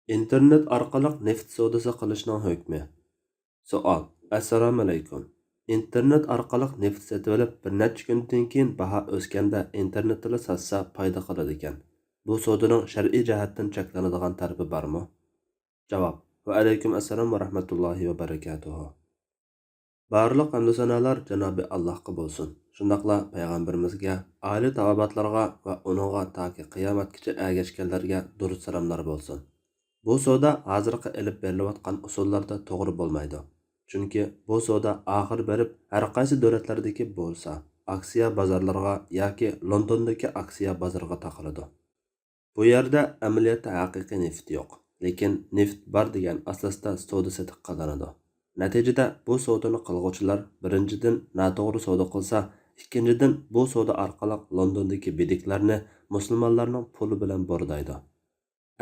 İnternet orqali neft savdosi qilishning hukmi. Savol. Assalomu alaykum. İnternet orqali neft sotib olib, bir necha kundan keyin baho o'sganda internetda sotsa foyda qiladi ekan. Bu savdoning shar'iy jihatdan cheklanadigan tarafi bormi? Javob. Va alaykum assalom va rahmatullohi va barakatuh. Barliq hamd sanolar Janobi Allohga bo'lsin. Shundaqla payg'ambarimizga, ali tavobatlarga va uningga toki qiyomatgacha ergashganlarga durud salomlar bo'lsin. Bu savdo hozirgi ilib berilayotgan usullarda to'g'ri bo'lmaydi. Chunki bu savdo oxir berib har qaysi davlatlardagi bo'lsa, aksiya bozorlariga yoki Londondagi aksiya bozoriga taqiladi. Bu yerda amaliyotda haqiqiy neft yo'q, lekin neft bor degan asosda savdo setiq qilinadi. Natijada bu savdoni qilguvchilar birinchidan noto'g'ri savdo qilsa, ikkinchidan bu savdo orqali Londondagi bidiklarni musulmonlarning puli bilan bordaydi.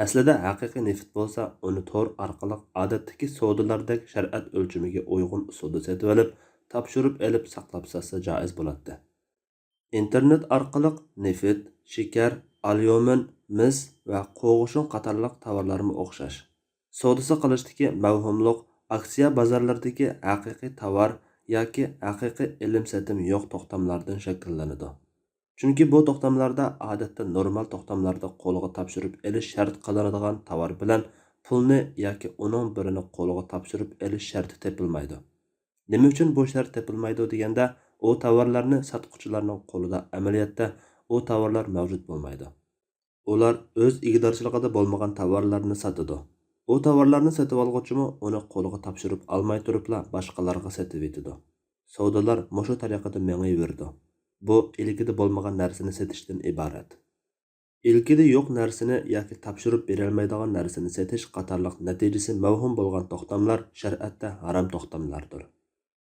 Aslida haqiqiy neft bo'lsa, uni tor orqali odatdagi savdolardek shariat o'lchamiga uyg'un usulda sotib olib, topshirib olib saqlab sotsa joiz bo'ladi. İnternet orqali neft, shakar, alyumin, mis va qo'g'ishin qatorliq tovarlarga o'xshash. Savdosi qilishdagi mavhumliq aksiya bozorlaridagi haqiqiy tovar yoki haqiqiy ilm-satim yo'q to'xtamlardan shakllanadi. Chunki bu to'xtamlarda odatda normal to'xtamlarda qo'lga topshirib olish shart qilinadigan tovar bilan pulni yoki uning birini qo'lga topshirib olish sharti tepilmaydi. Nima uchun bu shart tepilmaydi deganda, u tovarlarni sotuvchilarning qo'lida amaliyotda u tovarlar mavjud bo'lmaydi. Ular o'z ig'dorchiligida bo'lmagan tovarlarni sotadi. U tovarlarni sotib olg'uvchimi uni qo'lga topshirib olmay turibla boshqalarga sotib etadi. Savdolar mushu tariqada mengaverdi. Bu ilkida bo'lmagan narsani sotishdan iborat. Ilkida yo'q narsani yoki topshirib berilmaydigan narsani sotish qatorliq natijasi mavhum bo'lgan to'xtamlar shariatda harom to'xtamlardir.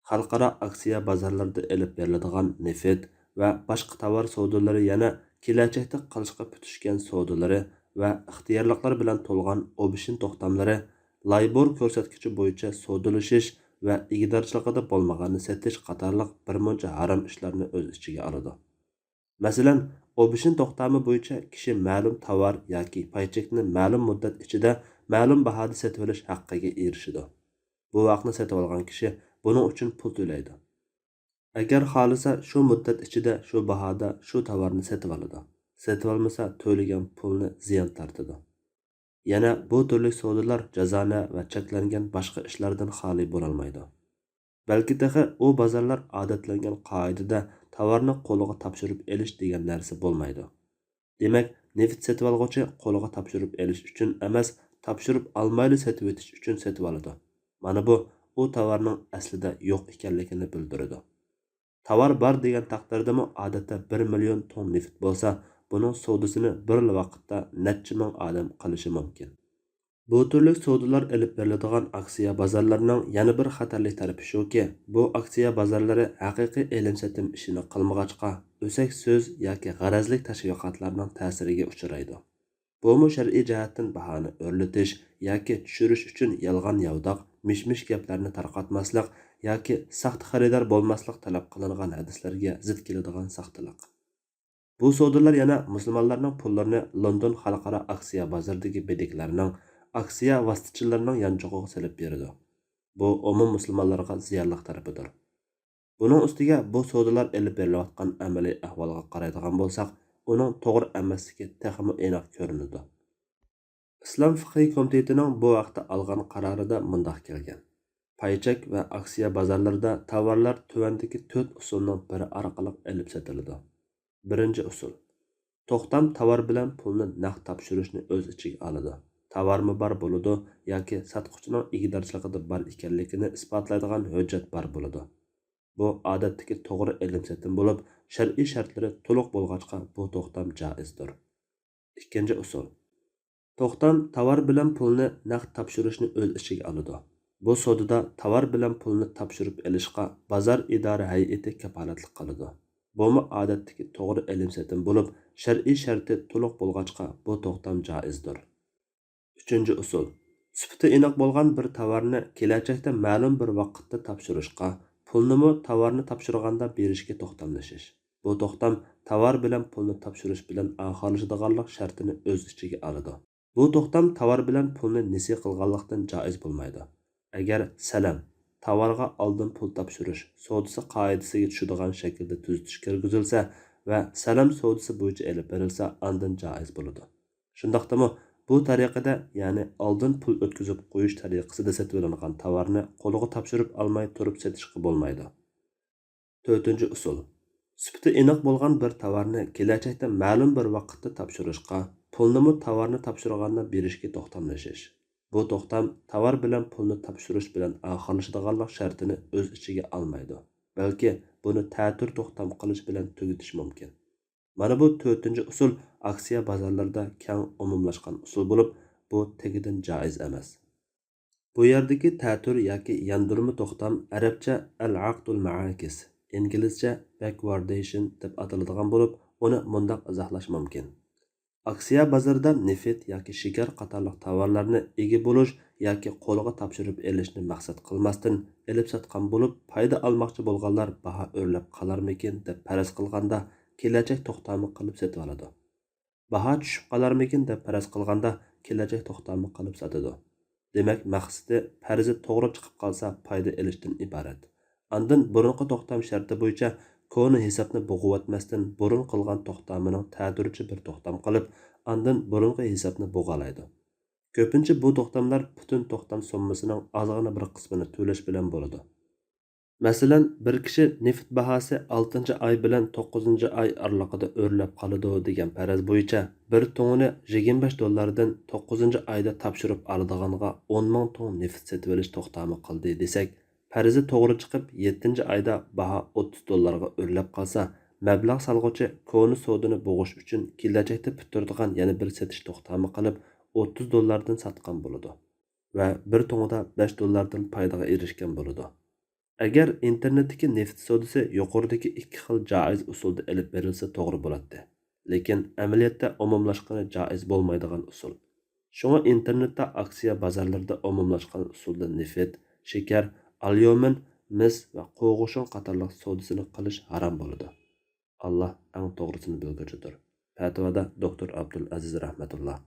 Xalqaro aksiya bozorlarida elib beriladigan neft va boshqa tovar savdolari yana kelajakda qilishga putishgan savdolari va ixtiyorliklar bilan to'lgan obishin to'xtamlari Laybor ko'rsatkichi bo'yicha savdolashish va ig'dorchiligida bo'lmaganini sotish qatorliq bir muncha harom ishlarni o'z ichiga oladi. Masalan, obishin to'xtami bo'yicha kishi ma'lum tovar yoki paychekni ma'lum muddat ichida ma'lum bahoda sotib olish haqqiga erishadi. Bu vaqtni sotib olgan kishi buning uchun pul to'laydi. Agar xohlasa, shu muddat ichida shu bahoda shu tovarni sotib oladi. Sotib olmasa, to'lagan pulni ziyon tortadi. Yana bu turli savdolar jazoni va cheklangan boshqa ishlardan xoli bo'la olmaydi. Balki dahi u bozorlar odatlangan qoidada tovarni qo'lga topshirib olish degan narsa bo'lmaydi. Demak, neft sotib olg'uvchi qo'lga topshirib olish uchun emas, topshirib olmayli sotib o'tish uchun sotib oladi. Mana bu u tovarning aslida yo'q ekanligini bildiradi. Tovar bor degan taqdirdami odatda 1 million ton neft bo'lsa, buning savdosini bir vaqtda necha ming odam qilishi mumkin. Bu turli savdolar elib beriladigan aksiya bozorlarining yana bir xatarli tarafi shuki, bu aksiya bozorlari haqiqiy ilm-satim ishini qilmag'achqa, o'sak so'z yoki g'arazlik tashviqotlarning ta'siriga uchraydi. Bu shar'iy jihatdan bahoni o'rlatish yoki tushirish uchun yolg'on yavdoq, mish-mish gaplarni tarqatmaslik yoki saxt xaridor bo'lmaslik talab qilingan hadislarga zid keladigan saxtalik. Bu savdolar yana musulmonlarning pullarini London xalqaro aksiya bozoridagi bediklarning, aksiya vositachilarining yanchog'iga solib beradi. Bu umum musulmonlarga ziyonli tarafidir. Buning ustiga bu savdolar elib berilayotgan amaliy ahvolga qaraydigan bo'lsak, uning to'g'ri emasligi texmi aniq ko'rinadi. Islom fiqhiy komitetining bu vaqtda olgan qarorida mundaq kelgan. Paychak va aksiya bozorlarida tovarlar tuvandagi 4 usulning biri orqali elib sotiladi. Birinchi usul. To'xtam tovar bilan pulni naqd topshirishni o'z ichiga oladi. Tovarmi bor bo'ladi yoki sotuvchining ig'dorchiligida bor ekanligini isbotlaydigan hujjat bor bo'ladi. Bu odatdagi to'g'ri ilm-satim bo'lib, shar'iy shartlari to'liq bo'lg'achqa bu to'xtam joizdir. Ikkinchi usul. To'xtam tovar bilan pulni naqd topshirishni o'z ichiga oladi. Bu savdoda tovar bilan pulni topshirib olishga bozor idora hay'ati kafolatlik qiladi. Bu odatdagi to'g'ri ilm-satim bo'lib, shar'iy sharti to'liq bo'lg'achqa bu to'xtam joizdir. Uchinchi usul. Sifati aniq bo'lgan bir tovarni kelajakda ma'lum bir vaqtda topshirishga, pulni tovarni topshirganda berishga to'xtamlashish. Bu to'xtam tovar bilan pulni topshirish bilan oxirlashadiganlik shartini o'z ichiga oladi. Bu to'xtam tovar bilan pulni nesi qilganlikdan joiz bo'lmaydi. Agar salam tovarga oldin pul topshirish savdosi qoidasiga tushadigan shaklda tuzitish kirgizilsa va salam savdosi bo'yicha elib berilsa, ondan joiz bo'ladi. Shundaqdimi bu tariqada, ya'ni oldin pul o'tkazib qo'yish tariqasida sotilingan tovarni qo'liga topshirib olmay turib sotishga bo'lmaydi. 4-usul. Sifati aniq bo'lgan bir tovarni kelajakda ma'lum bir vaqtda topshirishga, pulni tovarni topshirganda berishga to'xtamlashish. Bu to'xtam tovar bilan pulni topshirish bilan oxirlashadiganlik shartini o'z ichiga olmaydi, balki buni ta'tir to'xtam qilish bilan tugatish mumkin. Mana bu 4-usul aksiya bozorlarida keng umumlashgan usul bo'lib, bu tegidan joiz emas. Bu yerdagi ta'tir yoki yandurma to'xtam arabcha al-aqdul ma'akis, inglizcha backwardation deb ataladigan bo'lib, uni mundaq izohlash mumkin. Aksiya bozorida neft yoki shakar qatorliq tovarlarni ega bo'lish yoki qo'lga topshirib elishni maqsad qilmasdan elib sotgan bo'lib, foyda olmoqchi bo'lganlar baho o'rlab qolarmikin deb faraz qilganda kelajak to'xtami qilib sotib oladi. Baho tushib qolarmikin deb faraz qilganda kelajak to'xtami qilib sotadi. Demak, maqsadi farzi to'g'ri chiqib qolsa foyda elishdan iborat. Ondan burunqi to'xtam sharti bo'yicha koni hisobni bo'g'vatmasdan burun qilgan to'xtamining ta'dirchi bir to'xtam qilib, ondan burunqi hisobni bo'g'alaydi. Ko'pincha bu to'xtamlar butun to'xtam summasining ozgina bir qismini to'lash bilan bo'ladi. Masalan, bir kishi neft bahosi 6-oy bilan 9-oy oralig'ida o'rlab qoladi degan faraz bo'yicha bir tongni $25 9-oyda topshirib oladiganga 10 ming tong neft sotib olish to'xtami qildi desak, farzi to'g'ri chiqib 7-oyda baho $30 ga o'rlab qolsa, mablag' solg'uvchi koni sodini bo'g'ish uchun kelajakda bitiradigan yana bir sotish to'xtami qilib $30 dan sotgan bo'ladi va bir tongda $5 dan foydaga erishgan bo'ladi. Agar internetdagi neft savdosi yuqoridagi ikki xil joiz usulda elib berilsa to'g'ri bo'ladi. Lekin amaliyotda umumlashgani joiz bo'lmaydigan usul. Shunga internetda aksiya bozorlarida umumlashgan usulda neft, shakar, alyumin, mis va qo'g'ishin qatorliq savdosini qilish harom bo'ladi. Alloh eng to'g'risini bilguchidir. Fatvoda doktor Abdul Aziz rahmatulloh.